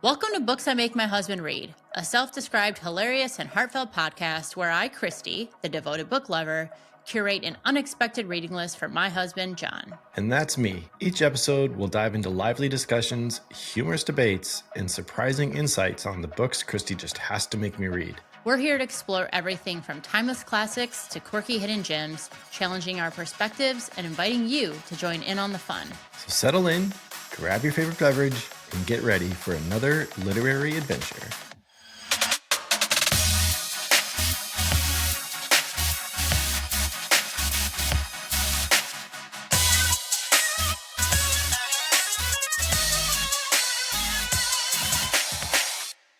Welcome to Books I Make My Husband Read, a self-described hilarious and heartfelt podcast where I, Kristy, the devoted book lover, curate an unexpected reading list for my husband, John. And that's me. Each episode will dive into lively discussions, humorous debates, and surprising insights on the books Kristy just has to make me read. We're here to explore everything from timeless classics to quirky hidden gems, challenging our perspectives and inviting you to join in on the fun. So settle in, grab your favorite beverage, and get ready for another literary adventure.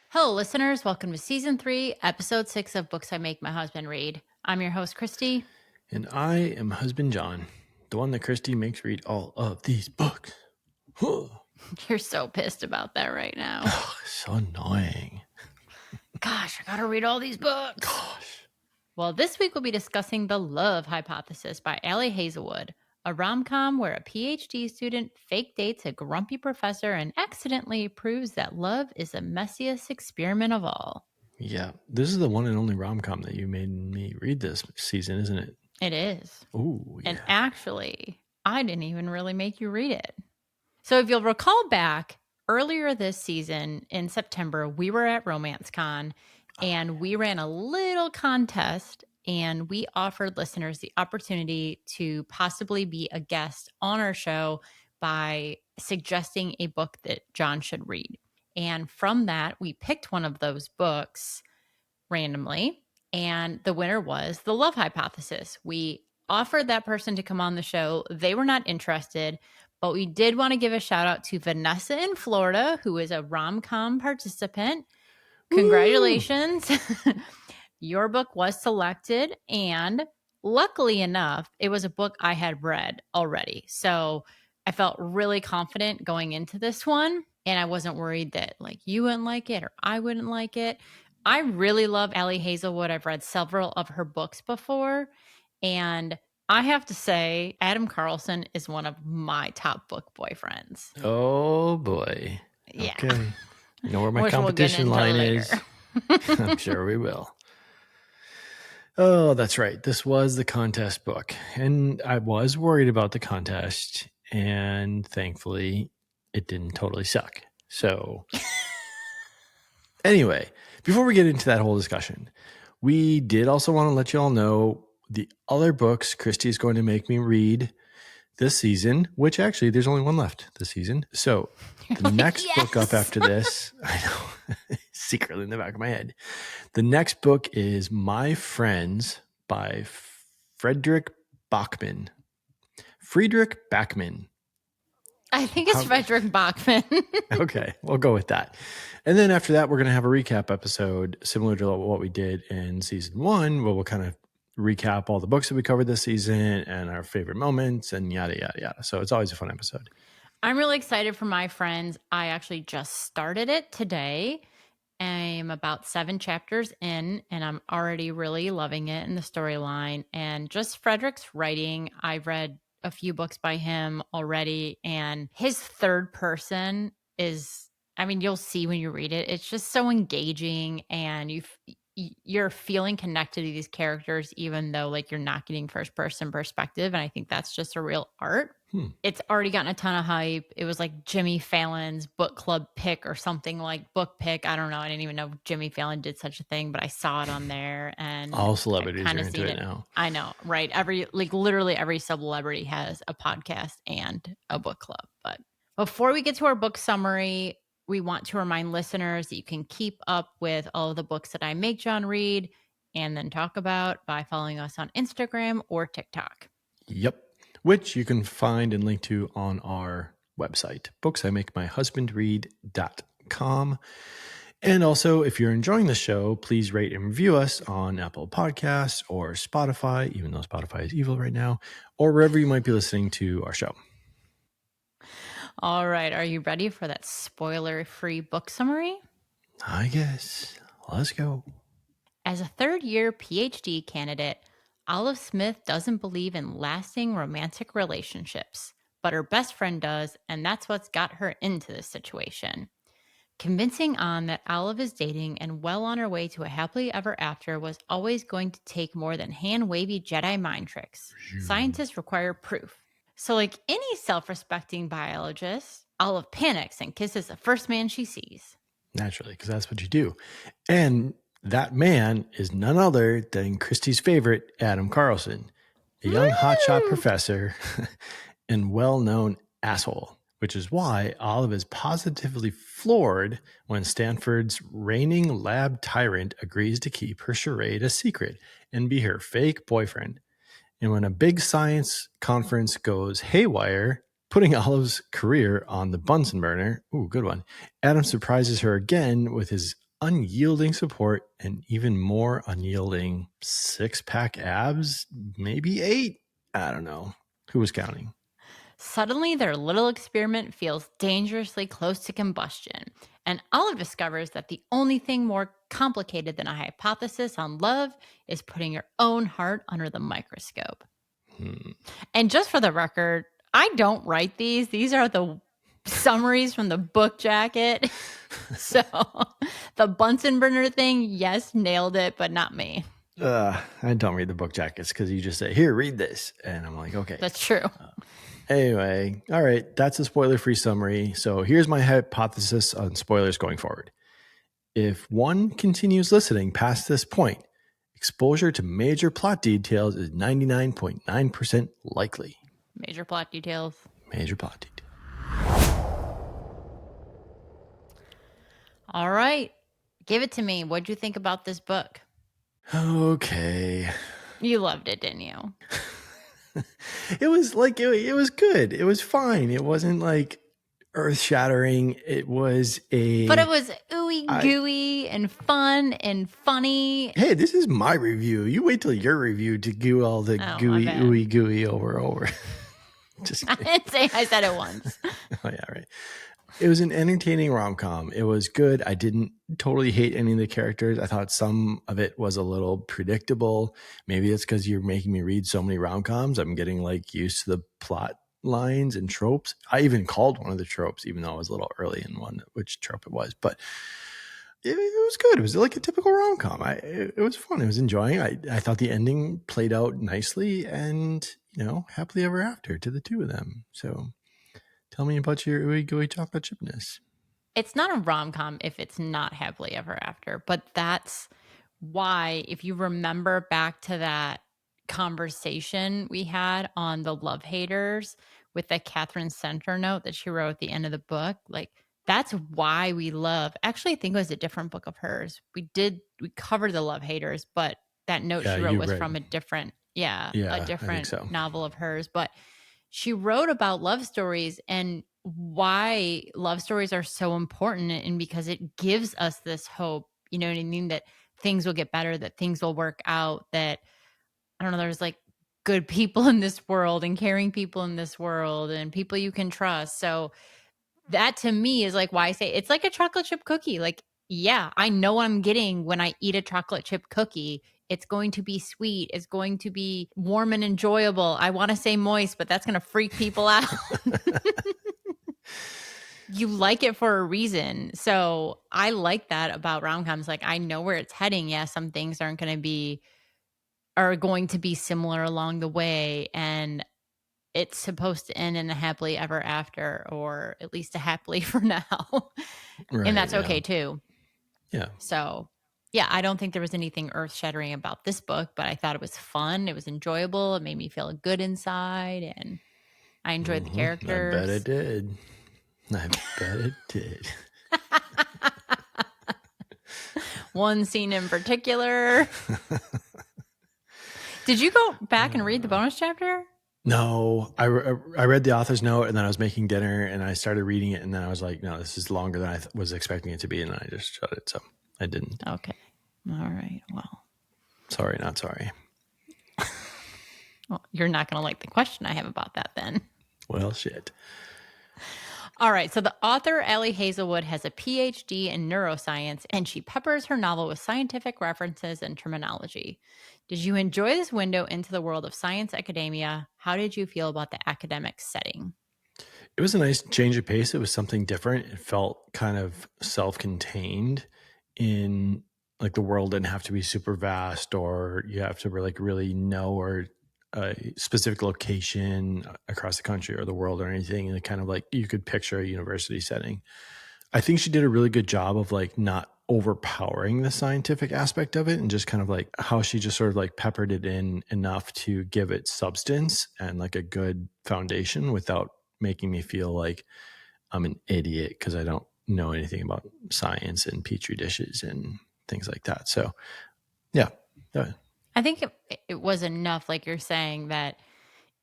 Hello, listeners. Welcome to Season 3, Episode 6 of Books I Make My Husband Read. I'm your host, Kristy. And I am husband John, the one that Kristy makes read all of these books. You're so pissed about that right now. Oh, so annoying. Gosh, I gotta read all these books. Gosh. Well, this week we'll be discussing The Love Hypothesis by Ali Hazelwood, a rom-com where a PhD student fake dates a grumpy professor and accidentally proves that love is the messiest experiment of all. Yeah, this is the one and only rom-com that you made me read this season, isn't it? It is. Ooh, yeah. And actually, I didn't even really make you read it. So if you'll recall back, earlier this season in September, we were at RomanceCon and we ran a little contest and we offered listeners the opportunity to possibly be a guest on our show by suggesting a book that John should read. And from that, we picked one of those books randomly, and the winner was The Love Hypothesis. We offered that person to come on the show. They were not interested, but we did want to give a shout out to Vanessa in Florida, who is a rom-com participant. Congratulations. Your book was selected, and luckily enough, it was a book I had read already. So I felt really confident going into this one, and I wasn't worried that like you wouldn't like it or I wouldn't like it. I really love Ali Hazelwood. I've read several of her books before, and I have to say, Adam Carlson is one of my top book boyfriends. Oh, boy. Yeah. Okay. You know where my competition line is. I'm sure we will. Oh, that's right. This was the contest book. And I was worried about the contest. And thankfully, it didn't totally suck. So anyway, before we get into that whole discussion, we did also want to let you all know the other books Kristy is going to make me read this season, which actually there's only one left this season. So the next book up after this, I know, secretly in the back of my head, the next book is My Friends by Friedrich Bachmann. I think it's Friedrich Bachmann. Okay, we'll go with that. And then after that, we're going to have a recap episode similar to what we did in season 1, where we'll kind of recap all the books that we covered this season and our favorite moments and yada, yada, yada. So it's always a fun episode. I'm really excited for My Friends. I actually just started it today. I'm about 7 chapters in, and I'm already really loving it and the storyline. And just Frederick's writing, I've read a few books by him already, and his third person is, I mean, you'll see when you read it, it's just so engaging, and you're feeling connected to these characters, even though like you're not getting first person perspective. And I think that's just a real art. It's already gotten a ton of hype. It was like Jimmy Fallon's book club pick or something like book pick. I don't know. I didn't even know Jimmy Fallon did such a thing, but I saw it on there, and all celebrities are into it now. I know, right? Literally every celebrity has a podcast and a book club. But before we get to our book summary, we want to remind listeners that you can keep up with all of the books that I make John read and then talk about by following us on Instagram or TikTok. Yep. Which you can find and link to on our website, booksimake.myhusbandread.com. And also, if you're enjoying the show, please rate and review us on Apple Podcasts or Spotify, even though Spotify is evil right now, or wherever you might be listening to our show. All right. Are you ready for that spoiler-free book summary? I guess. Let's go. As a third-year PhD candidate, Olive Smith doesn't believe in lasting romantic relationships, but her best friend does, and that's what's got her into this situation. Convincing An that Olive is dating and well on her way to a happily ever after was always going to take more than hand-wavy Jedi mind tricks. Scientists require proof. So, like any self-respecting biologist, Olive panics and kisses the first man she sees. Naturally, because that's what you do. And that man is none other than Kristy's favorite, Adam Carlson, a young hotshot professor and well-known asshole, which is why Olive is positively floored when Stanford's reigning lab tyrant agrees to keep her charade a secret and be her fake boyfriend. And when a big science conference goes haywire, putting Olive's career on the Bunsen burner, ooh, good one, Adam surprises her again with his unyielding support and even more unyielding six-pack abs, maybe 8. I don't know. Who was counting? Suddenly, their little experiment feels dangerously close to combustion, and Olive discovers that the only thing more complicated than a hypothesis on love is putting your own heart under the microscope. And just for the record, I don't write these. These are the summaries from the book jacket. So the Bunsen burner thing, yes, nailed it, but not me. I don't read the book jackets because you just say, here, read this. And I'm like, okay. That's true. Anyway, all right, that's a spoiler-free summary. So here's my hypothesis on spoilers going forward. If one continues listening past this point, exposure to major plot details is 99.9% likely. Major plot details. Major plot detail. All right. Give it to me. What'd you think about this book? Okay. You loved it, didn't you? It was like, it was good. It was fine. It wasn't like earth shattering. It was But it was ooey gooey and fun and funny. Hey, this is my review. You wait till your review to do all the gooey, ooey gooey over. Just I didn't say I said it once. Oh, yeah, right. It was an entertaining rom-com. It was good. I didn't totally hate any of the characters. I thought some of it was a little predictable. Maybe it's because you're making me read so many rom-coms. I'm getting like used to the plot lines and tropes. I even called one of the tropes, even though I was a little early in which trope it was. But it was good. It was like a typical rom-com. It was fun. I was enjoying it. I thought the ending played out nicely and, happily ever after to the two of them. So tell me about your ooey gooey chocolate chipness. It's not a rom-com if it's not happily ever after, but that's why, if you remember back to that conversation we had on the love haters with the Catherine Center note that she wrote at the end of the book, like that's why we love. Actually, I think it was a different book of hers. We covered the love haters, but that note she wrote was from a different, a different novel of hers. But she wrote about love stories and why love stories are so important, and because it gives us this hope, you know what I mean, that things will get better, that things will work out, that, I don't know, there's like good people in this world and caring people in this world and people you can trust. So that to me is like why I say it's like a chocolate chip cookie. Like, yeah, I know what I'm getting when I eat a chocolate chip cookie. It's going to be sweet. It's going to be warm and enjoyable. I want to say moist, but that's going to freak people out. You like it for a reason. So I like that about rom-coms. Like, I know where it's heading. Yeah, some things are going to be similar along the way. And it's supposed to end in a happily ever after, or at least a happily for now. Right, and that's okay too. Yeah. So yeah, I don't think there was anything earth shattering about this book, but I thought it was fun. It was enjoyable. It made me feel good inside, and I enjoyed the characters. I bet it did. I bet it did. One scene in particular. Did you go back and read the bonus chapter? No, I read the author's note, and then I was making dinner and I started reading it, and then I was like, no, this is longer than I was expecting it to be, and I just shut it. So I didn't. Okay. All right. Well. Sorry, not sorry. Well, you're not going to like the question I have about that then. Well, shit. All right. So the author, Ali Hazelwood, has a PhD in neuroscience, and she peppers her novel with scientific references and terminology. Did you enjoy this window into the world of science academia? How did you feel about the academic setting? It was a nice change of pace. It was something different. It felt kind of self-contained in like the world didn't have to be super vast or you have to really know or a specific location across the country or the world or anything. And it kind of like you could picture a university setting. I think she did a really good job of like not overpowering the scientific aspect of it and just kind of like how she just sort of like peppered it in enough to give it substance and like a good foundation without making me feel like I'm an idiot because I don't know anything about science and petri dishes and things like that. So yeah. I think it was enough, like you're saying, that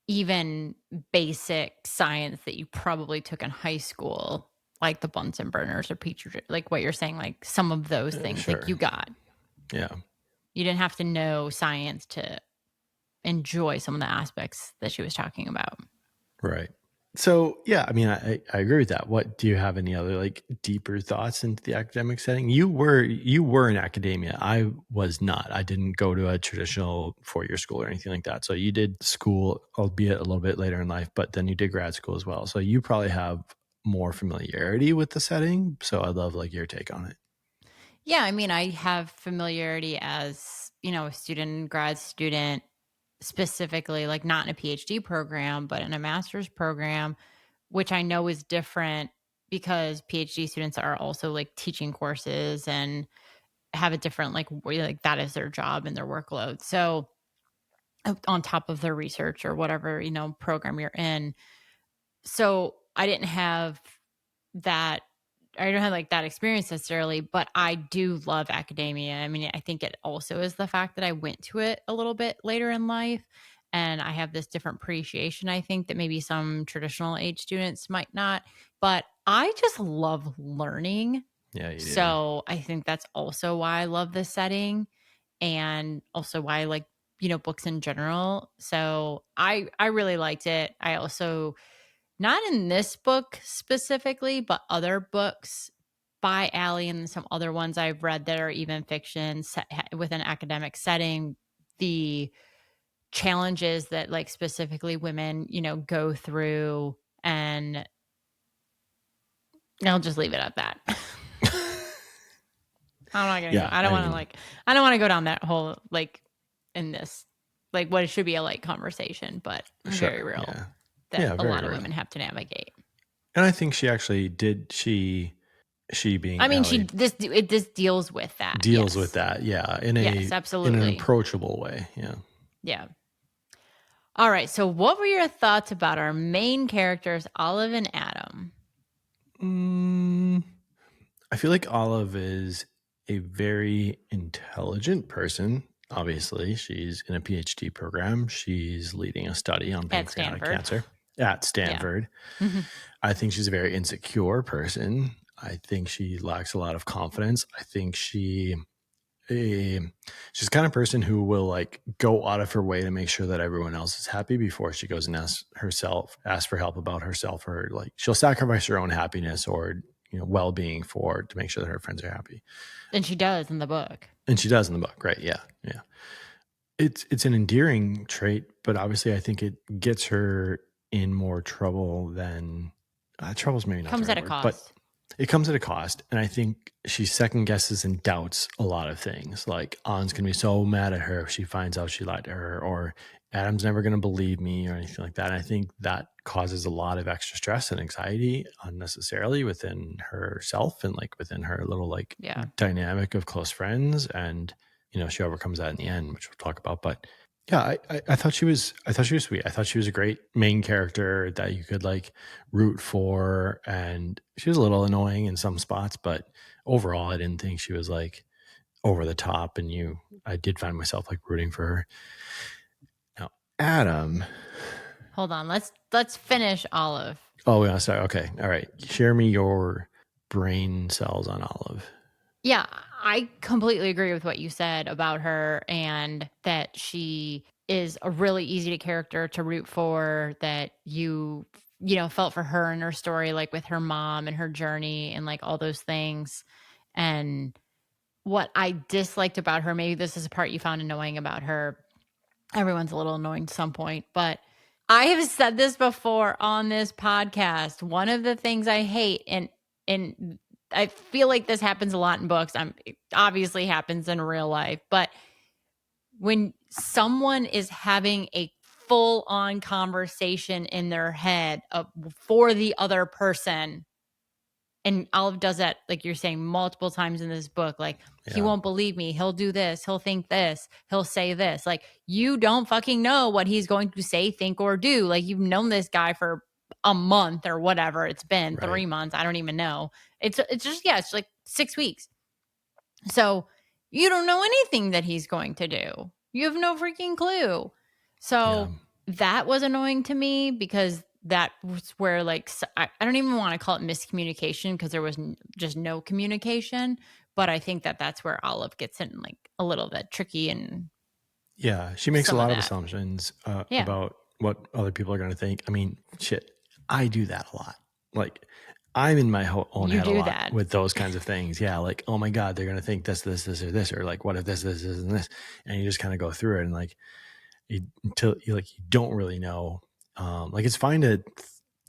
even basic science that you probably took in high school, like the Bunsen burners or Petri, like what you're saying, like some of those things, like Sure. you got. Yeah. You didn't have to know science to enjoy some of the aspects that she was talking about. Right. So yeah, I mean, I agree with that. What do you have any other like deeper thoughts into the academic setting? You were in academia. I was not. I didn't go to a traditional 4-year school or anything like that. So you did school, albeit a little bit later in life, but then you did grad school as well. So you probably have more familiarity with the setting. So I'd love like your take on it. Yeah, I mean, I have familiarity as, a student, grad student, specifically, like not in a PhD program, but in a master's program, which I know is different because PhD students are also like teaching courses and have a different like that is their job and their workload. So on top of their research or whatever, program you're in. So I didn't have that I don't have like that experience necessarily, but I do love academia. I mean, I think it also is the fact that I went to it a little bit later in life and I have this different appreciation, I think, that maybe some traditional age students might not. But I just love learning. Yeah, you do. So I think that's also why I love this setting and also why I like, books in general. So I really liked it. I also not in this book specifically, but other books by Ali and some other ones I've read that are even fiction set with an academic setting, the challenges that like specifically women, go through, and I'll just leave it at that. I'm not gonna go. Yeah, I don't I want to mean, like. I don't want to go down that whole like in this like what it should be a light conversation, but very sure. real Yeah. that Yeah, a very lot of real. women have to navigate. And I think she actually did she I being mean, Allie this deals with that. deals with Yes. that, yeah, Yes, in an absolutely. approachable way, yeah. Yeah. All right. So, what were your thoughts about our main characters, Olive and Adam? Mm, I feel like Olive is a very intelligent person. Obviously, she's in a PhD program. She's leading a study on At pancreatic Stanford? cancer at Yeah. Stanford. I think she's a very insecure person. I think she lacks a lot of confidence. I think a she's the kind of person who will like go out of her way to make sure that everyone else is happy before she goes and asks for help about herself, or like she'll sacrifice her own happiness or well-being for to make sure that her friends are happy. And she does in the book. And she does in the book, right? Yeah, yeah. It's an endearing trait, but obviously I think it gets her in more trouble than trouble's maybe not the Comes right at a word, but cost. it comes at a cost. And I think she second guesses and doubts a lot of things. Like An's gonna be so mad at her if she finds out she lied to her, or Adam's never gonna believe me or anything like that. And I think that causes a lot of extra stress and anxiety unnecessarily within herself and like within her little like Yeah. dynamic of close friends. And she overcomes that in the end, which we'll talk about. But yeah, I thought she was sweet. I thought she was a great main character that you could like root for, and she was a little annoying in some spots, but overall I didn't think she was like over the top, and I did find myself like rooting for her. Now, Adam. Hold on. Let's finish Olive. Oh yeah, sorry. Okay. All right. Share me your brain cells on Olive. Yeah, I completely agree with what you said about her and that she is a really easy to character to root for, that felt for her and her story, like with her mom and her journey and like all those things. And what I disliked about her, maybe this is a part you found annoying about her. Everyone's a little annoying to some point, but I have said this before on this podcast. One of the things I hate, and I feel like this happens a lot in books. It obviously happens in real life, but when someone is having a full-on conversation in their head for the other person, and Olive does that, like you're saying, multiple times in this book. Like, he won't believe me. He'll do this. He'll think this. He'll say this. Like, you don't fucking know what he's going to say, think, or do. Like, you've known this guy for a month or whatever it's been, Right. 3 months. I don't even know. It's just, yeah, it's like 6 weeks. So you don't know anything that he's going to do. You have no freaking clue. So that was annoying to me because that was where, like, I don't even want to call it miscommunication because there was just no communication. But I think that that's where Olive gets in, like, a little bit tricky. And yeah, she makes a some of lot of that. assumptions Yeah. about what other people are going to think. I mean, shit, I do that a lot. Like, I'm in my own You head a do lot that. with those kinds of things. Yeah, like, oh my God, they're going to think this, or this, or like, what if this, and this? And you just kind of go through it, and like, until you don't really know. Like, it's fine to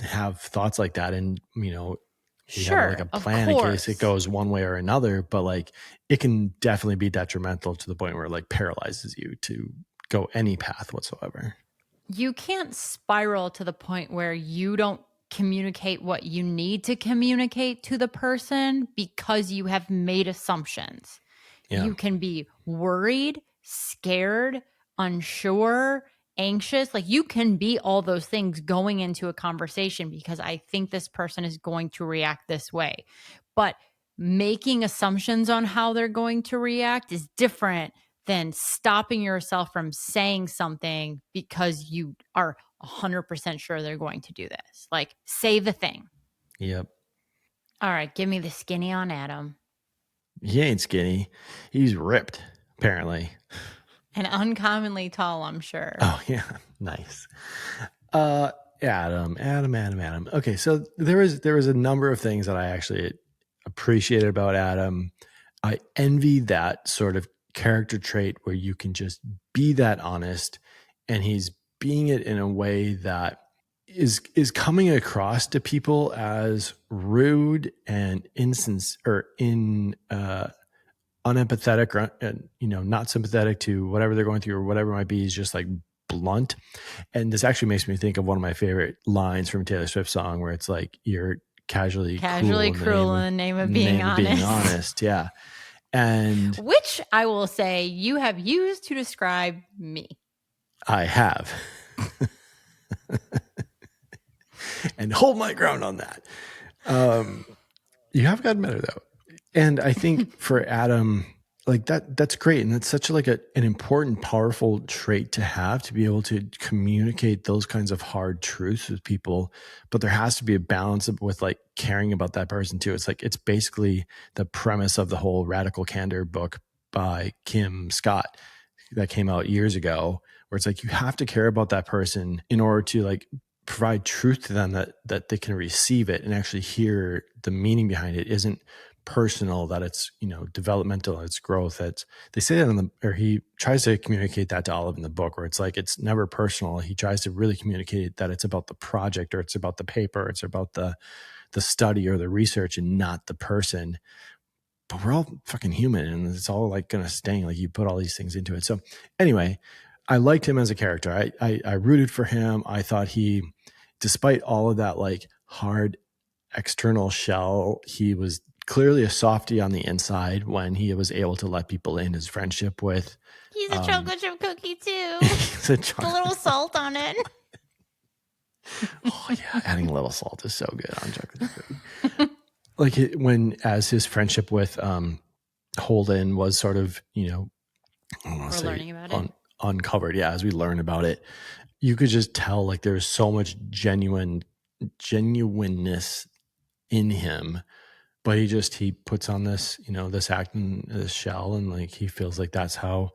have thoughts like that, and you know, you have like a plan in case it goes one way or another. But like, it can definitely be detrimental to the point where it like paralyzes you to go any path whatsoever. You can't spiral to the point where you don't communicate what you need to communicate to the person because you have made assumptions. Yeah. You can be worried, scared, unsure, anxious. Like, you can be all those things going into a conversation because I think this person is going to react this way. But making assumptions on how they're going to react is different than stopping yourself from saying something because you are 100% sure they're going to do this. Like, say the thing. Yep. All right, give me the skinny on Adam. He ain't skinny. He's ripped, apparently. And uncommonly tall, I'm sure. Oh, yeah. Nice. Adam. Okay, so there was a number of things that I actually appreciated about Adam. I envy that sort of character trait where you can just be that honest, and he's being it in a way that is coming across to people as rude and unempathetic, or not sympathetic to whatever they're going through or whatever it might be. He's just like blunt. And this actually makes me think of one of my favorite lines from Taylor Swift song where it's like, you're casually cruel in the name of being honest. Yeah. And which I will say you have used to describe me. I have. And hold my ground on that. You have gotten better though. And I think for Adam, like that's great. And that's such like an important, powerful trait to have, to be able to communicate those kinds of hard truths with people. But there has to be a balance with like caring about that person too. It's like, it's basically the premise of the whole Radical Candor book by Kim Scott that came out years ago, where it's like, you have to care about that person in order to like provide truth to them, that they can receive it and actually hear the meaning behind it isn't personal, that it's developmental, it's growth. That's, they say that or he tries to communicate that to Olive in the book, where it's like, it's never personal. He tries to really communicate that it's about the project, or it's about the paper, it's about the study or the research, and not the person. But we're all fucking human, and it's all like gonna sting. Like, you put all these things into it. So anyway, I liked him as a character. I rooted for him. I thought he, despite all of that like hard external shell, he was clearly a softie on the inside when he was able to let people in his friendship with. He's a chocolate chip cookie too. He's a a little salt on it. Oh yeah, adding a little salt is so good on chocolate chip cookie. Like, as his friendship with Holden was sort of, we're learning about it. Uncovered. Yeah, as we learn about it, you could just tell like there's so much genuineness in him. But he puts on this, this act in this shell, and like he feels like that's how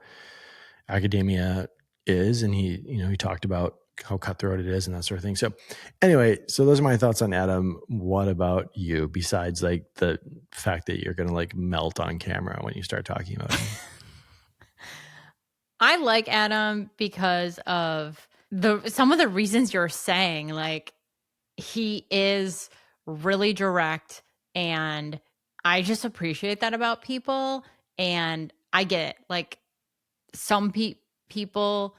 academia is. And he talked about how cutthroat it is and that sort of thing. So anyway, those are my thoughts on Adam. What about you, besides like the fact that you're going to like melt on camera when you start talking about him? I like Adam because of some of the reasons you're saying, like, he is really direct, and I just appreciate that about people. And I get it. Like, some people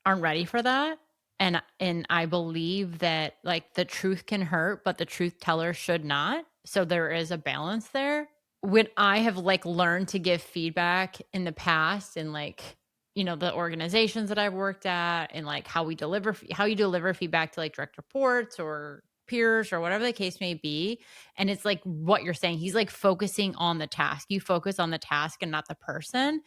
aren't ready for that. And I believe that, like, the truth can hurt, but the truth teller should not. So there is a balance there. When I have, like, learned to give feedback in the past, and, like, the organizations that I've worked at, and, like, how you deliver feedback to, like, direct reports or peers or whatever the case may be. And it's like what you're saying. He's, like, focusing on the task. You focus on the task and not the person.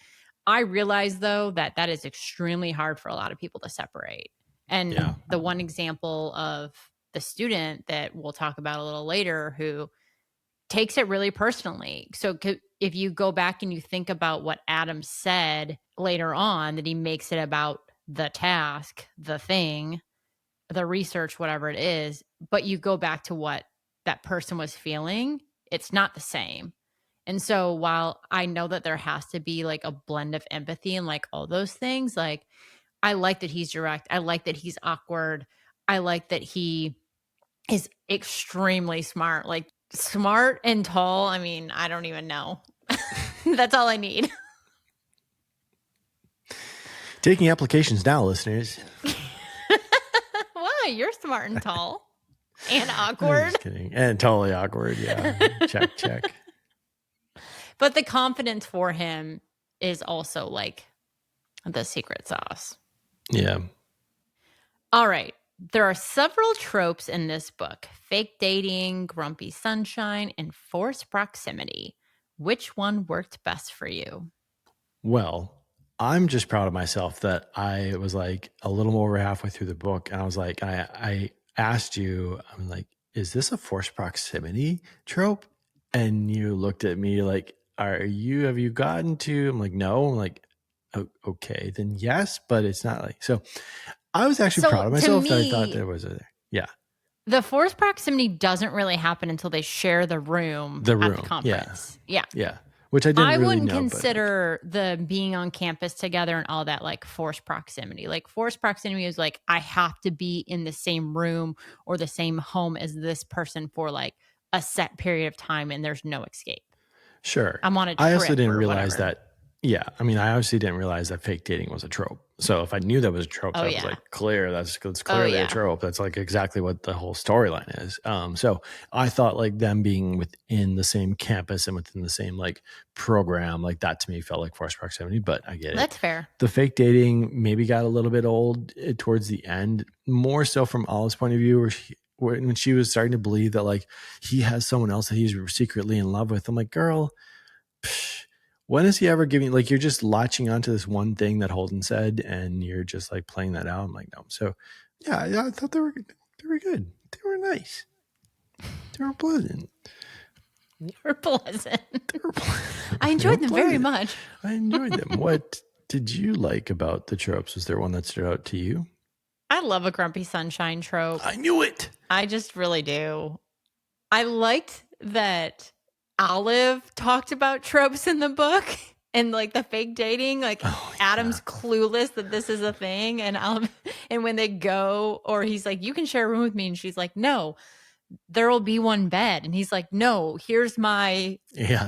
I realize, though, that that is extremely hard for a lot of people to separate. And Yeah. the one example of the student that we'll talk about a little later, who takes it really personally. So if you go back and you think about what Adam said later on, that he makes it about the task, the thing, the research, whatever it is, but you go back to what that person was feeling, it's not the same. And so while I know that there has to be, like, a blend of empathy and, like, all those things, like, I like that he's direct. I like that he's awkward. I like that he is extremely smart, like, smart and tall. I mean, I don't even know. That's all I need. Taking applications now, listeners. Why? You're smart and tall and I'm awkward. just kidding. And totally awkward. Yeah. check. But the confidence for him is also, like, the secret sauce. Yeah. All right. There are several tropes in this book: fake dating, grumpy sunshine, and forced proximity. Which one worked best for you? Well, I'm just proud of myself that I was, like, a little over halfway through the book, and I was like, I asked you, I'm like, is this a forced proximity trope? And you looked at me like, have you gotten to? I'm like, no. I'm like, okay, then yes, but it's not like, so I was actually proud of myself that I thought there was yeah. The forced proximity doesn't really happen until they share the room at the conference. Yeah. Which I didn't really wouldn't know, consider the being on campus together and all that, like, forced proximity. Like, forced proximity is like, I have to be in the same room or the same home as this person for, like, a set period of time, and there's no escape. Sure. I'm on a trip. I also didn't realize whatever. that. Yeah. I mean, I obviously didn't realize that fake dating was a trope. So if I knew that was a trope, that was, like, clear. That's clearly a trope. That's, like, exactly what the whole storyline is. So I thought, like, them being within the same campus and within the same, like, program, like, that to me felt like forced proximity, but I get it. That's fair. The fake dating maybe got a little bit old towards the end, more so from Olive's point of view, when she was starting to believe that, like, he has someone else that he's secretly in love with. I'm like, girl, when is he ever giving, like, you're just latching onto this one thing that Holden said and you're just, like, playing that out. I'm like, no. So yeah, I thought they were good. They were nice. They were pleasant. I enjoyed them very much. I enjoyed them. What did you like about the tropes? Was there one that stood out to you? I love a grumpy sunshine trope. I knew it. I just really do. I liked that Olive talked about tropes in the book and, like, the fake dating. Like, Adam's clueless that this is a thing, and Olive, and when they go, or he's like, you can share a room with me, and she's like, no, there will be one bed, and he's like, no, here's my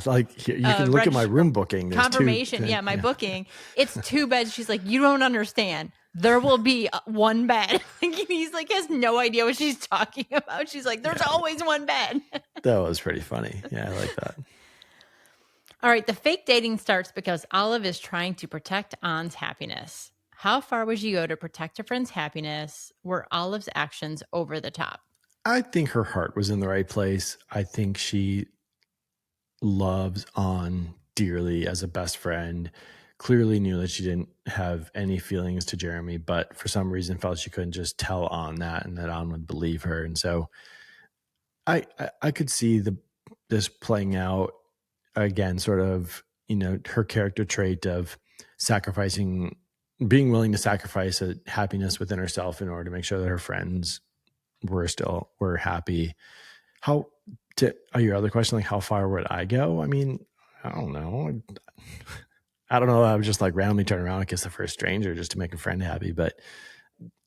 like, you can look at my room booking. There's confirmation. My booking. It's 2 beds. She's like, you don't understand. There will be one bed. He's like, has no idea what she's talking about. She's like, there's always one bed. That was pretty funny. Yeah, I like that. All right. The fake dating starts because Olive is trying to protect Anne's happiness. How far would you go to protect a friend's happiness? Were Olive's actions over the top? I think her heart was in the right place. I think she loves Anne dearly as a best friend. Clearly knew that she didn't have any feelings to Jeremy, but for some reason felt she couldn't just tell Anne that, and that Anne would believe her. And so I could see this playing out again, sort of, her character trait of being willing to sacrifice a happiness within herself in order to make sure that her friends were happy. Your other question, like, how far would I go? I mean, I don't know. I don't know. I would just, like, randomly turn around and kiss the first stranger just to make a friend happy. But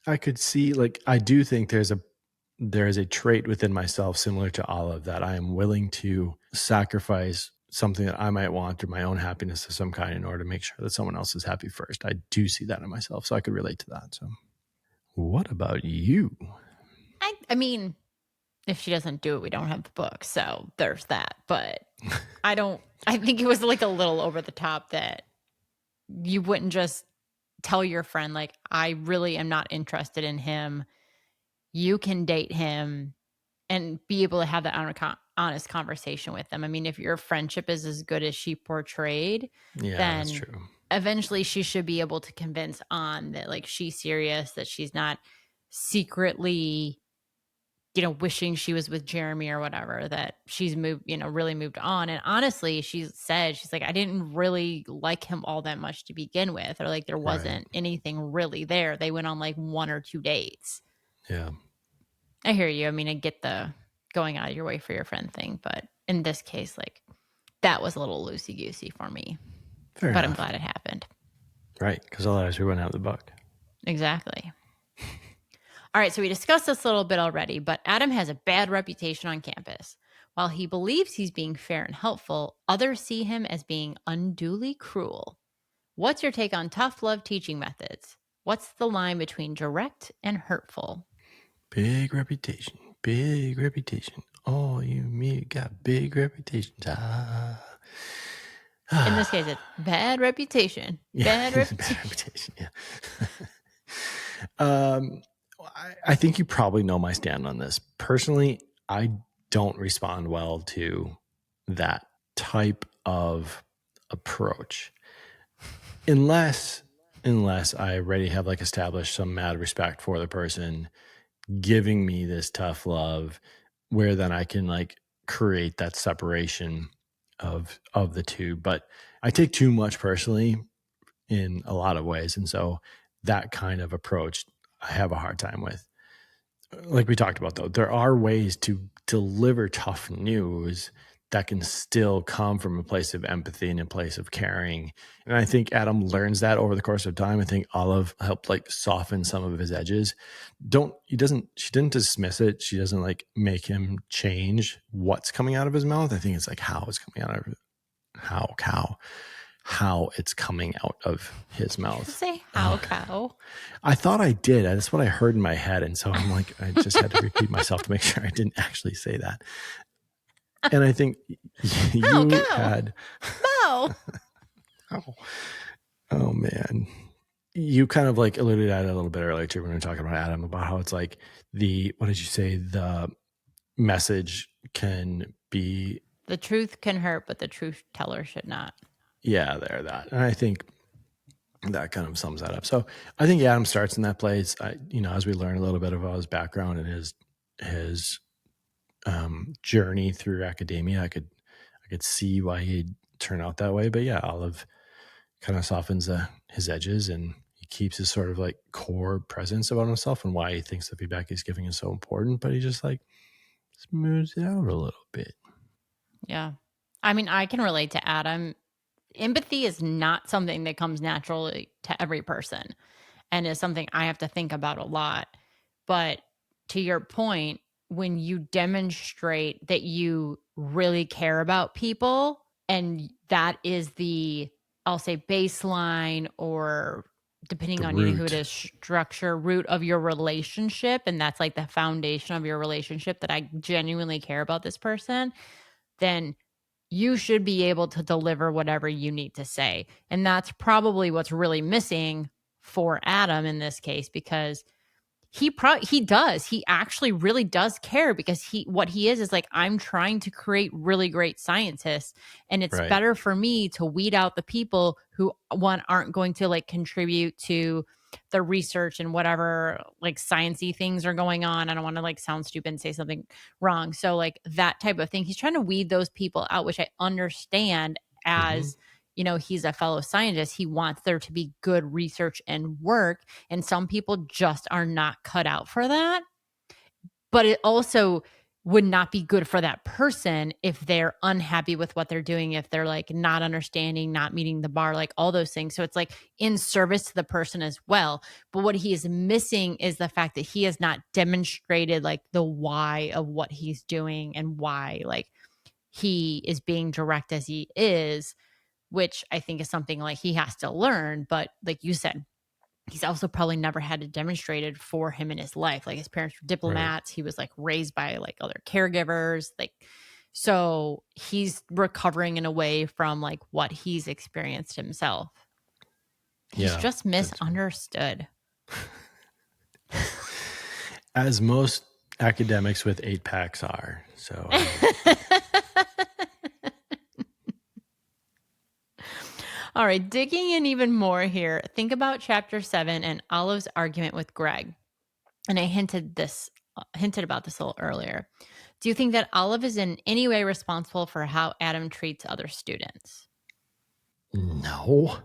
I could see, like, I do think there is a trait within myself similar to Olive that I am willing to sacrifice something that I might want or my own happiness of some kind in order to make sure that someone else is happy first. I do see that in myself, so I could relate to that. So, what about you? I mean, if she doesn't do it, we don't have the book. So there's that. But I think it was like a little over the top that you wouldn't just tell your friend, like, I really am not interested in him. You can date him and be able to have that honest conversation with them. I mean, if your friendship is as good as she portrayed, Yeah, that's then true. eventually she should be able to convince On that, like, she's serious, that she's not secretly, wishing she was with Jeremy or whatever, that she's moved, really moved on. And honestly, she's like, I didn't really like him all that much to begin with, or like there Right. wasn't anything really there. They went on like 1 or 2 dates. Yeah. I hear you. I mean, I get the going out of your way for your friend thing, but in this case, like, that was a little loosey goosey for me. Fair But I'm enough. glad it happened. Right. Because otherwise we wouldn't have the book. Exactly. All right, so we discussed this a little bit already, but Adam has a bad reputation on campus. While he believes he's being fair and helpful, others see him as being unduly cruel. What's your take on tough love teaching methods? What's the line between direct and hurtful? Big reputation. Big reputation. Oh, you me got big reputations. In this case, it's bad reputation. Yeah, Bad bad reputation. reputation. Yeah. um, I think you probably know my stand on this. Personally, I don't respond well to that type of approach unless I already have like established some mad respect for the person giving me this tough love, where then I can like create that separation of the two. But I take too much personally in a lot of ways, and so that kind of approach I have a hard time with. Like we talked about, though, there are ways to deliver tough news that can still come from a place of empathy and a place of caring. And I think Adam learns that over the course of time. I think Olive helped like soften some of his edges. She didn't dismiss it. She doesn't like make him change what's coming out of his mouth. I think it's like how it's coming out of how it's coming out of his mouth. Say how cow. I thought I did. That's what I heard in my head. And so I'm like, I just had to repeat myself to make sure I didn't actually say that. And I think you Cow. had. Bow. Oh, man. You kind of like alluded at it a little bit earlier too when we were talking about Adam, about how it's like what did you say? The message can be. The truth can hurt, but the truth teller should not. Yeah, that. And I think that kind of sums that up. So I think Adam starts in that place. As we learn a little bit about his background and his journey through academia, I could see why he'd turn out that way. But yeah, Olive kind of softens his edges, and he keeps his sort of like core presence about himself and why he thinks the feedback he's giving is so important. But he just like smooths it out a little bit. Yeah. I mean, I can relate to Adam. Empathy is not something that comes naturally to every person, and is something I have to think about a lot. But to your point, when you demonstrate that you really care about people, and that is the, I'll say, baseline, or depending The on who it root. is, root of your relationship, and that's like the foundation of your relationship, that I genuinely care about this person, then you should be able to deliver whatever you need to say. And that's probably what's really missing for Adam in this case, because he actually really does care, because what he is like, I'm trying to create really great scientists, and it's Right. better for me to weed out the people who, one, aren't going to like contribute to the research and whatever like sciencey things are going on. I don't want to like sound stupid and say something wrong. So like that type of thing, he's trying to weed those people out, which I understand. Mm-hmm. As he's a fellow scientist, he wants there to be good research and work, and some people just are not cut out for that. But it also, would not be good for that person if they're unhappy with what they're doing, if they're like not understanding, not meeting the bar, like all those things. So it's like in service to the person as well. But what he is missing is the fact that he has not demonstrated like the why of what he's doing and why like he is being direct as he is, which I think is something like he has to learn. But like you said, he's also probably never had it demonstrated for him in his life. Like his parents were diplomats. Right. He was like raised by like other caregivers. Like, so he's recovering in a way from like what he's experienced himself. He's just misunderstood. As most academics with 8-packs are. So. All right, digging in even more here. Think about chapter 7 and Olive's argument with Greg. And I hinted about this a little earlier. Do you think that Olive is in any way responsible for how Adam treats other students? No.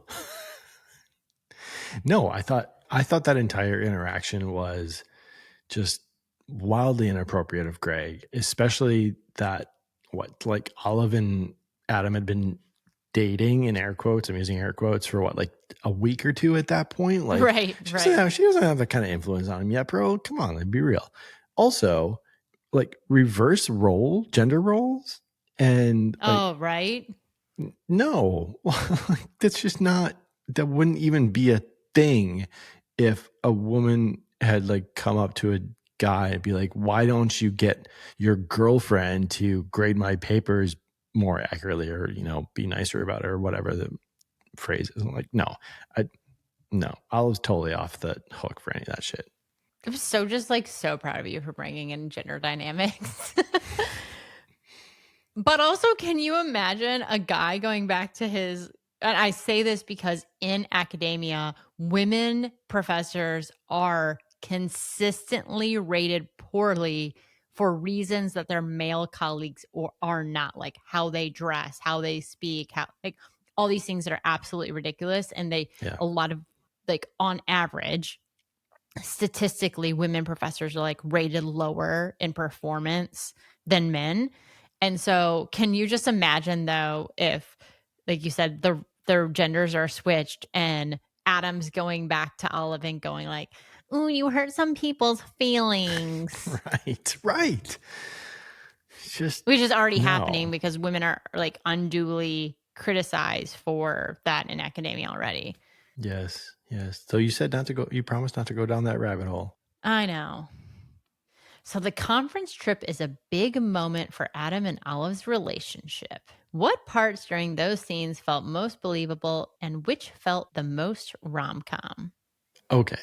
No, I thought that entire interaction was just wildly inappropriate of Greg, especially that like Olive and Adam had been dating in air quotes, I'm using air quotes, for what, like a week or two at that point? Like, right. She doesn't have that kind of influence on him yet, bro. Come on, like, be real. Also, like reverse gender roles. And like, right. No, that's just not, that wouldn't even be a thing if a woman had like come up to a guy and be like, why don't you get your girlfriend to grade my papers more accurately, or, you know, be nicer about it, or whatever the phrase is. I'm like, no, I was totally off the hook for any of that shit. I'm so proud of you for bringing in gender dynamics. But also, can you imagine a guy going back to his, and I say this because in academia, women professors are consistently rated poorly for reasons that their male colleagues are not, like how they dress, how they speak, how, like all these things that are absolutely ridiculous. And a lot of, like, on average, statistically, women professors are like rated lower in performance than men. And so can you just imagine, though, if, like you said, their genders are switched and Adam's going back to Olive and going like, "Ooh, you hurt some people's feelings." Right. Which is already happening because women are like unduly criticized for that in academia already. Yes. So you promised not to go down that rabbit hole. I know. So the conference trip is a big moment for Adam and Olive's relationship. What parts during those scenes felt most believable and which felt the most rom-com? Okay.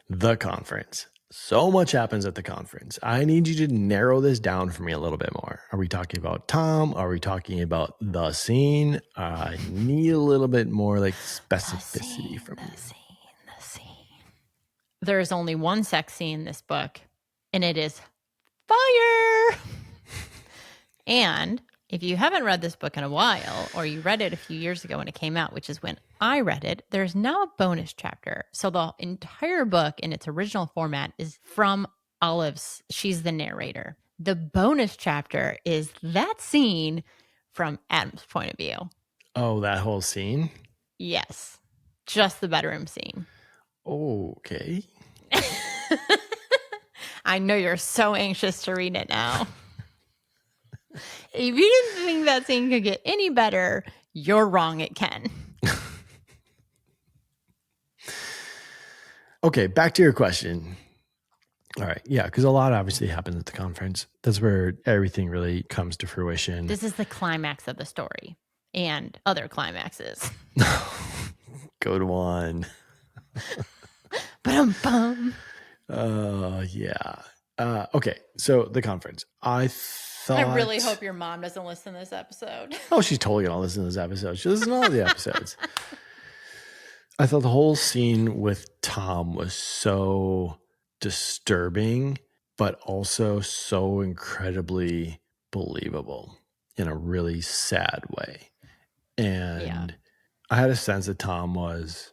The conference. So much happens at the conference. I need you to narrow this down for me a little bit more. Are we talking about Tom? Are we talking about the scene? I need a little bit more like specificity from you. The scene. There is only one sex scene in this book, and it is fire. And if you haven't read this book in a while, or you read it a few years ago when it came out, which is when I read it, there's now a bonus chapter. So the entire book in its original format is from Olive's. She's the narrator. The bonus chapter is that scene from Adam's point of view. Oh, that whole scene? Yes. Just the bedroom scene. Okay. I know you're so anxious to read it now. If you didn't think that scene could get any better, you're wrong. It can. Okay, back to your question. All right. Yeah, because a lot obviously happens at the conference. That's where everything really comes to fruition. This is the climax of the story and other climaxes. Good one. Ba-dum-bum. Yeah. Okay, so the conference. I really hope your mom doesn't listen to this episode. Oh, she's totally going to listen to this episode. She listens to all the episodes. I thought the whole scene with Tom was so disturbing, but also so incredibly believable in a really sad way. And I had a sense that Tom was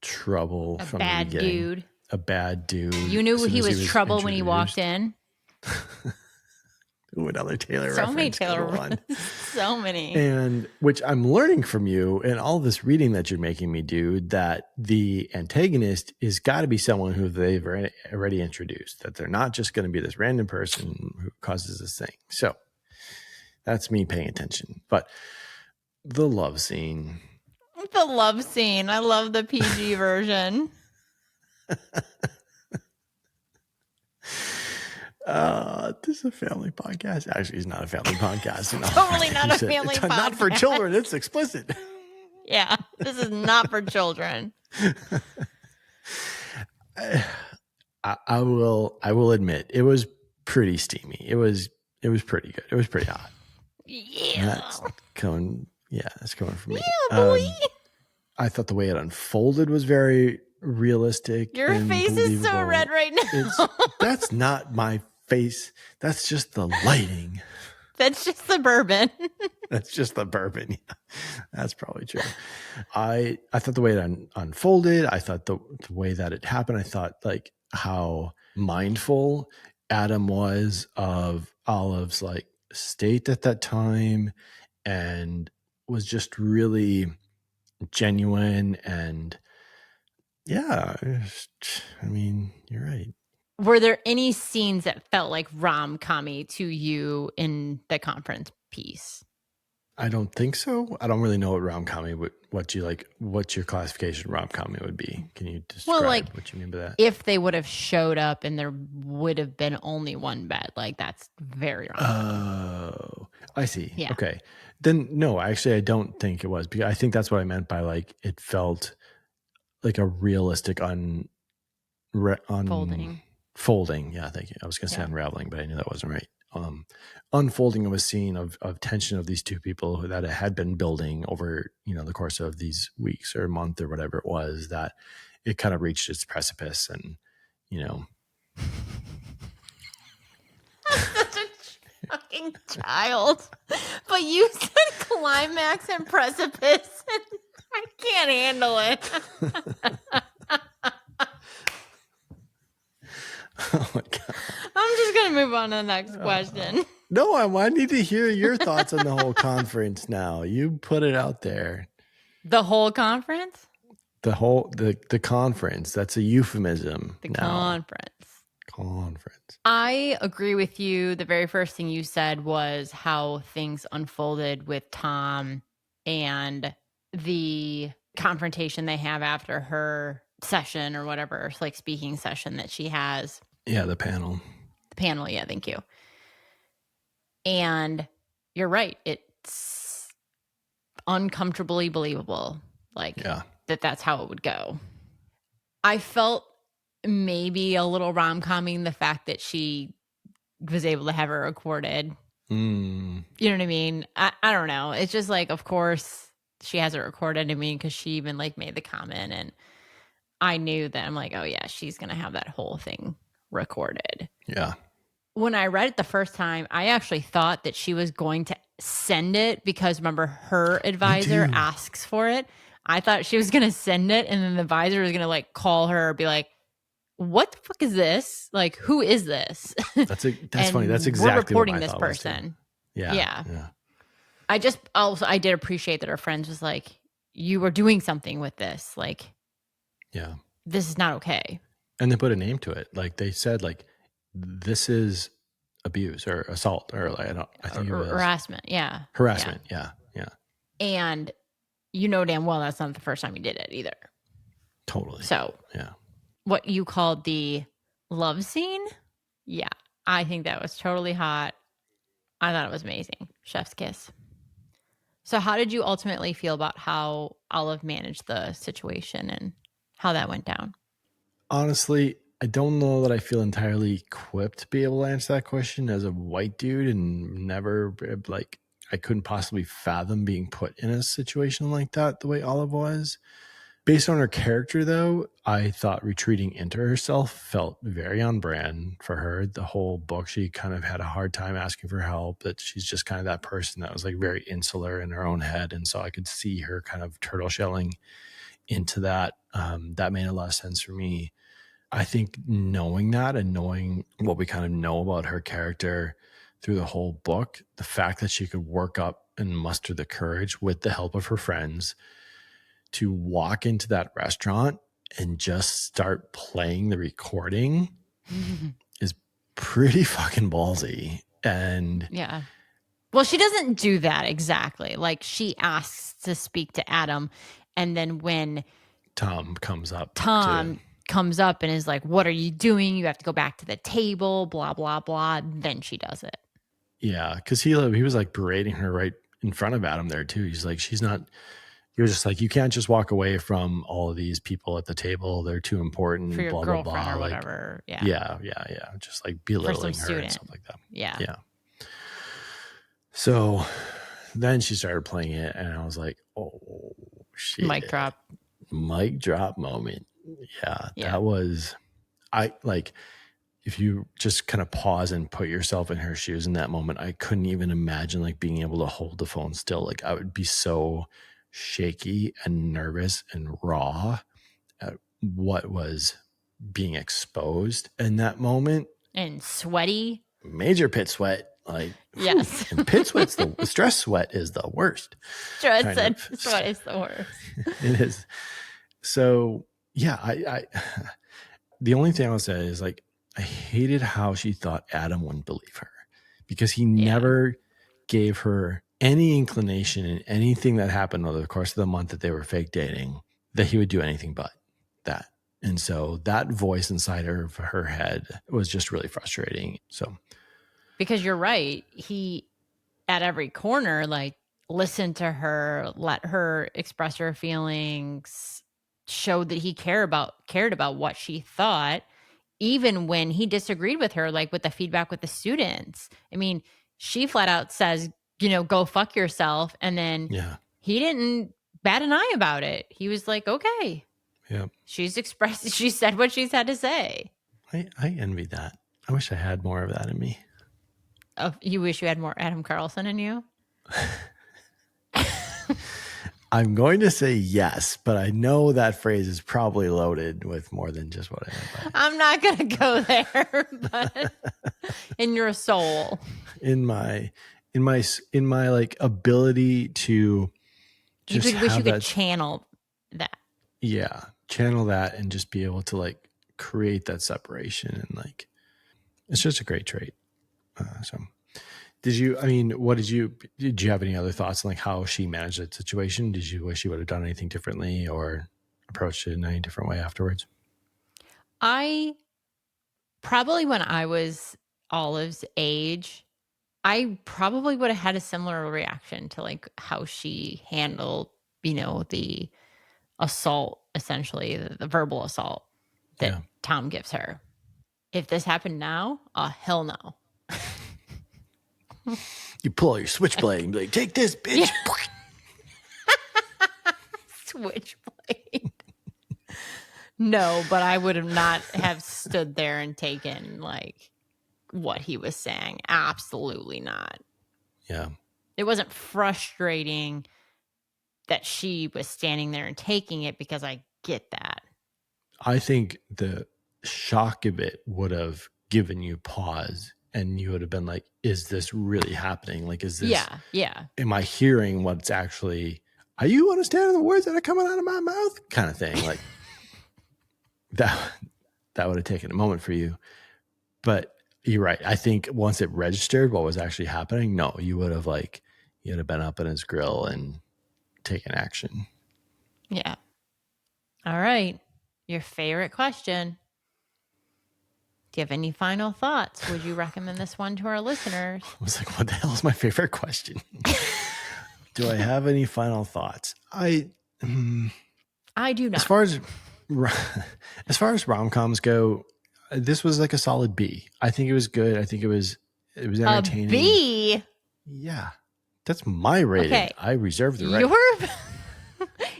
trouble from the beginning. A bad dude. You knew he was trouble when he walked in? Ooh, another Taylor So many reference. Taylor Good one. So many. And which I'm learning from you and all this reading that you're making me do, that the antagonist is got to be someone who they've already introduced, that they're not just going to be this random person who causes this thing. So that's me paying attention. But the love scene. The love scene. I love the PG version. This is a family podcast. Actually, it's not a family podcast. Totally not a family podcast. Not for children. It's explicit. Yeah, this is not for children. I will admit it was pretty steamy. It was pretty good. It was pretty hot. Yeah. That's coming from me. Yeah, boy. I thought the way it unfolded was very realistic. Your face is so red right now. That's not my face. That's just the lighting. That's just the bourbon. That's just the bourbon. Yeah. That's probably true. I thought the way it unfolded, I thought the way that it happened, I thought like how mindful Adam was of Olive's like state at that time, and was just really genuine. And yeah, I mean, you're right. Were there any scenes that felt like rom-com-y to you in the conference piece? I don't think so. I don't really know what rom-com would, what your classification rom-com would be. Can you describe what you mean by that? If they would have showed up and there would have been only one bed, like that's very rom-com. Oh, I see. Yeah. Okay. Then no, actually I don't think it was, because I think that's what I meant by like, it felt like a realistic folding. Yeah, thank you. I was going to say unraveling, but I knew that wasn't right. Unfolding of a scene of tension of these two people that had been building over, the course of these weeks or a month or whatever it was, that it kind of reached its precipice. And, I'm such a fucking child. But you said climax and precipice, and I can't handle it. Oh my God. I'm just going to move on to the next question. No, I need to hear your thoughts on the whole conference now. You put it out there. The whole conference? The conference. That's a euphemism. Conference. I agree with you. The very first thing you said was how things unfolded with Tom and the confrontation they have after her session or whatever, like speaking session that she has. Yeah, the panel. Yeah, thank you. And you're right. It's uncomfortably believable. That's how it would go. I felt maybe a little rom-comming the fact that she was able to have her recorded. You know what I mean? I don't know. It's just like, of course she has it recorded. I mean, because she even like made the comment, and I knew that I'm like, oh yeah, she's going to have that whole thing recorded. Yeah. When I read it the first time, I actually thought that she was going to send it, because remember, her advisor asks for it. I thought she was going to send it, and then the advisor was going to like call her, be like, what the fuck is this? Like, who is this? That's funny. That's exactly we're reporting what I this thought person. Yeah. I did appreciate that her friends was like, you were doing something with this. Like, yeah, this is not okay. And they put a name to it. Like they said, like, this is abuse or assault, or like, I think it was harassment. Yeah. Harassment. Yeah. And you know damn well that's not the first time you did it either. Totally. So yeah. What you called the love scene? Yeah. I think that was totally hot. I thought it was amazing. Chef's kiss. So how did you ultimately feel about how Olive managed the situation and how that went down? Honestly, I don't know that I feel entirely equipped to be able to answer that question as a white dude, and never, like, I couldn't possibly fathom being put in a situation like that the way Olive was. Based on her character, though, I thought retreating into herself felt very on brand for her. The whole book, she kind of had a hard time asking for help, that she's just kind of that person that was like very insular in her own head. And so I could see her kind of turtle shelling into that. That made a lot of sense for me. I think knowing that and knowing what we kind of know about her character through the whole book, the fact that she could work up and muster the courage with the help of her friends to walk into that restaurant and just start playing the recording is pretty fucking ballsy. And yeah. Well, she doesn't do that exactly. Like, she asks to speak to Adam, and then when Tom comes up and is like, "What are you doing? You have to go back to the table, blah, blah, blah." Then she does it. Yeah, because he was like berating her right in front of Adam there too. He's like, he was just like, you can't just walk away from all of these people at the table. They're too important. For your blah, blah, girlfriend blah. or Like, whatever. Yeah. Yeah. Just like belittling her and stuff like that. Yeah. Yeah. So then she started playing it and I was like, oh shit. Mic drop moment. Yeah. That was, if you just kind of pause and put yourself in her shoes in that moment, I couldn't even imagine like being able to hold the phone still. Like I would be so shaky and nervous and raw at what was being exposed in that moment. And sweaty. Major pit sweat. Like, yes. And pit sweat's the stress sweat is the worst. Stress sweat is the worst. It is. So yeah, I the only thing I'll say is like, I hated how she thought Adam wouldn't believe her because he never gave her any inclination in anything that happened over the course of the month that they were fake dating that he would do anything but that. And so that voice inside of her head was just really frustrating. So, because you're right. He, at every corner, like, listened to her, let her express her feelings, showed that he cared about what she thought, even when he disagreed with her, like with the feedback with the students. I mean, she flat out says, go fuck yourself. And then he didn't bat an eye about it. He was like, okay. Yeah. She said what she's had to say. I envy that. I wish I had more of that in me. Oh, you wish you had more Adam Carlson in you? I'm going to say yes, but I know that phrase is probably loaded with more than just what I meant. I'm not going to go there, but in your soul, in my like ability to just you could channel that. Yeah, channel that and just be able to like create that separation and like it's just a great trait. So did you have any other thoughts on like how she managed that situation? Did you wish she would have done anything differently or approached it in any different way afterwards? I probably, when I was Olive's age, I probably would have had a similar reaction to like how she handled, the assault, essentially the verbal assault that Tom gives her. If this happened now, hell no. You pull out your switchblade and be like, take this, bitch. Switchblade. No, but I would have not have stood there and taken like what he was saying. Absolutely not. Yeah. It wasn't frustrating that she was standing there and taking it because I get that. I think the shock of it would have given you pause and you would have been like, is this really happening? Like, is this, am I hearing what's actually, are you understanding the words that are coming out of my mouth? Kind of thing. Like that would have taken a moment for you, but you're right. I think once it registered what was actually happening, no, you would have been up in his grill and taken action. Yeah. All right. Your favorite question. Do you have any final thoughts? Would you recommend this one to our listeners? I was like, what the hell is my favorite question? Do I have any final thoughts? I do not. As far as rom-coms go, this was like a solid B. I think it was good. I think it was entertaining. A B? Yeah. That's my rating. Okay. I reserve the right.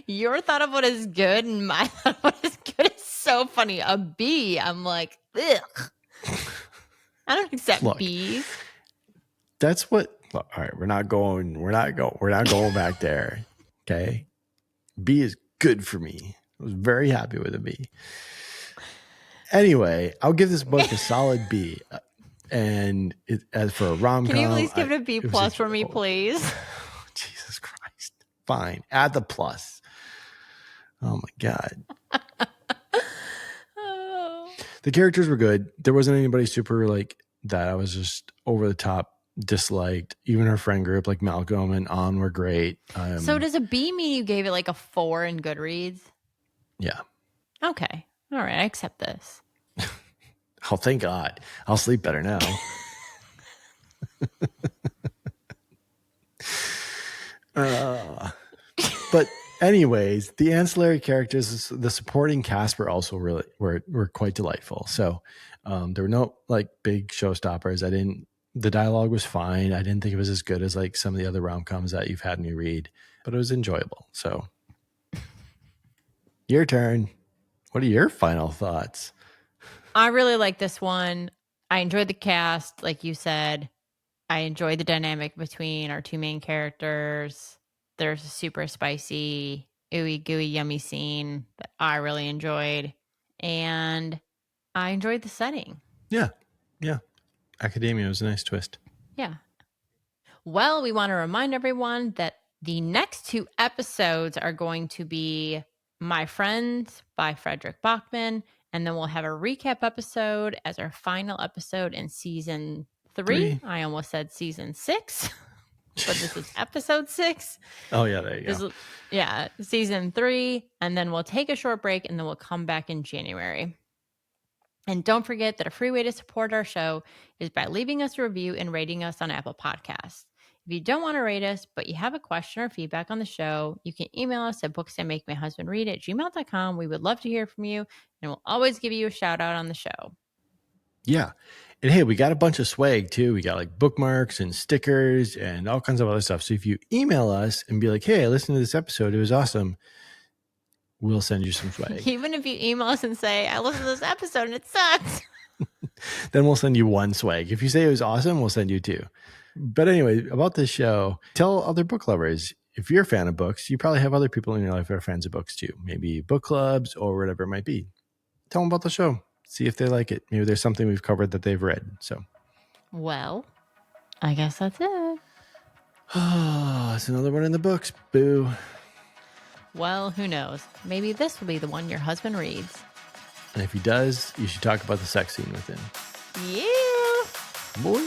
Your thought of what is good and my thought of what is good is so funny. A B, I'm like, ugh. I don't accept B's. That's what. All right, we're not going back there. Okay, B is good for me. I was very happy with a B. Anyway, I'll give this book a solid B. And as for a rom-com, Can you please give it a B plus for me, enjoyable. please? Jesus Christ. Fine. Add the plus. Oh my God. The characters were good. There wasn't anybody super like that I was just over the top disliked. Even her friend group like Malcolm and On were great. So does a B mean you gave it like a 4 in Goodreads? Yeah. Okay. All right. I accept this. Oh, thank God. I'll sleep better now. But anyways, the ancillary characters, the supporting cast were also really were quite delightful. So there were no like big showstoppers. The dialogue was fine. I didn't think it was as good as like some of the other rom-coms that you've had me read, but it was enjoyable. So your turn. What are your final thoughts? I really like this one. I enjoyed the cast, like you said. I enjoyed the dynamic between our two main characters. There's a super spicy, ooey gooey, yummy scene that I really enjoyed. And I enjoyed the setting. Yeah. Yeah. Academia was a nice twist. Yeah. Well, we want to remind everyone that the next 2 episodes are going to be My Friends by Frederick Bachman. And then we'll have a recap episode as our final episode in season 3. I almost said season 6, but this is episode 6. Oh, yeah, there you go. Yeah, season 3. And then we'll take a short break and then we'll come back in January. And don't forget that a free way to support our show is by leaving us a review and rating us on Apple Podcasts. If you don't want to rate us, but you have a question or feedback on the show, you can email us at booksthatmakemyhusbandread@gmail.com. We would love to hear from you, and we'll always give you a shout out on the show. Yeah. And hey, we got a bunch of swag too. We got like bookmarks and stickers and all kinds of other stuff. So if you email us and be like, hey, I listened to this episode, it was awesome, we'll send you some swag. Even if you email us and say, I listened to this episode and it sucks. Then we'll send you 1 swag. If you say it was awesome, we'll send you 2. But anyway, about this show, tell other book lovers. If you're a fan of books, you probably have other people in your life that are fans of books too. Maybe book clubs or whatever it might be. Tell them about the show. See if they like it. Maybe there's something we've covered that they've read. So, well, I guess that's it. Oh, it's another one in the books. Boo. Well, who knows? Maybe this will be the one your husband reads. And if he does, you should talk about the sex scene with him. Yeah. Boy.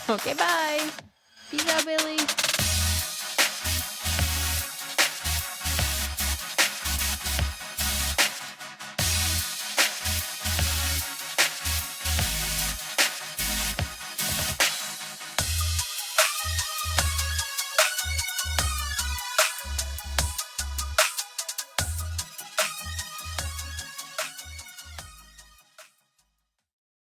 Okay, bye. Peace out, Billy.